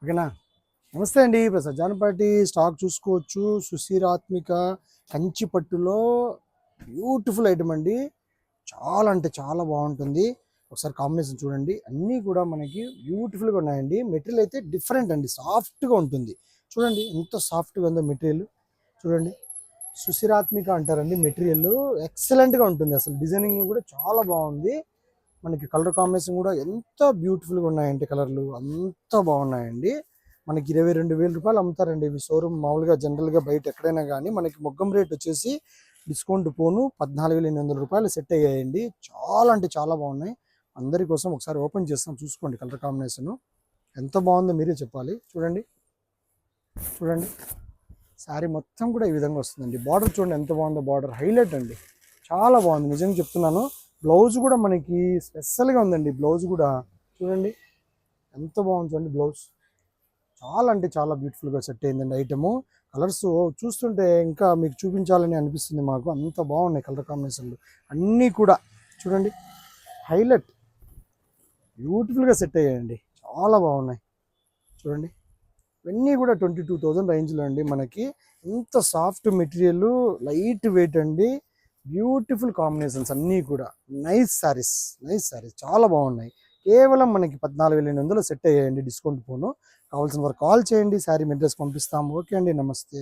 ఓకేనా. నమస్తే అండి. ఇప్పుడు సజ్జానపాటి స్టాక్ చూసుకోవచ్చు. సుశీరాత్మిక కంచి పట్టులో బ్యూటిఫుల్ ఐటమ్ అండి. చాలా అంటే చాలా బాగుంటుంది. ఒకసారి కాంబినేషన్ చూడండి. అన్నీ కూడా మనకి బ్యూటిఫుల్గా ఉన్నాయండి. మెటీరియల్ అయితే డిఫరెంట్ అండి, సాఫ్ట్గా ఉంటుంది. చూడండి ఎంత సాఫ్ట్గా ఉందో మెటీరియల్. చూడండి, సుశీరాత్మిక అంటారండి. మెటీరియల్ ఎక్సలెంట్గా ఉంటుంది. అసలు డిజైనింగ్ కూడా చాలా బాగుంది. మనకి కలర్ కాంబినేషన్ కూడా ఎంత బ్యూటిఫుల్గా ఉన్నాయంటే కలర్లు అంత బాగున్నాయండి. మనకి 22,000 రూపాయలు అమ్ముతారండి ఇవి షోరూమ్. మామూలుగా జనరల్గా బయట ఎక్కడైనా కానీ మనకి మొగ్గం రేట్ వచ్చేసి డిస్కౌంట్ పోను 14,800 రూపాయలు సెట్ అయ్యాయండి. చాలా అంటే చాలా బాగున్నాయి. అందరి కోసం ఒకసారి ఓపెన్ చేస్తాం, చూసుకోండి. కలర్ కాంబినేషన్ ఎంత బాగుందో మీరే చెప్పాలి. చూడండి చూడండి, శారీ మొత్తం కూడా ఈ విధంగా వస్తుందండి. బార్డర్ చూడండి ఎంత బాగుందో. బార్డర్ హైలైట్ అండి, చాలా బాగుంది. నిజంగా చెప్తున్నాను. బ్లౌజ్ కూడా మనకి స్పెషల్గా ఉందండి. బ్లౌజ్ కూడా చూడండి ఎంత బాగుంది. చూడండి బ్లౌజ్ చాలా అంటే చాలా బ్యూటిఫుల్గా సెట్ అయిందండి ఐటము. కలర్స్ చూస్తుంటే ఇంకా మీకు చూపించాలని అనిపిస్తుంది మాకు, అంత బాగున్నాయి కలర్ కాంబినేషన్లు అన్నీ కూడా. చూడండి హైలైట్, బ్యూటిఫుల్గా సెట్ అయ్యాయండి, చాలా బాగున్నాయి. చూడండి ఇవన్నీ కూడా 22,000 రేంజ్లో అండి. మనకి ఇంత సాఫ్ట్ మెటీరియల్, లైట్ వెయిట్ అండి, బ్యూటిఫుల్ కాంబినేషన్స్ అన్నీ కూడా. నైస్ శారీస్, నైస్ శారీస్ చాలా బాగున్నాయి. కేవలం మనకి 14,800 సెట్ అయ్యాయండి డిస్కౌంట్ పోను. కావాల్సిన వారు కాల్ చేయండి, శారీ మెడ్రెస్ పంపిస్తాము. ఓకే అండి, నమస్తే.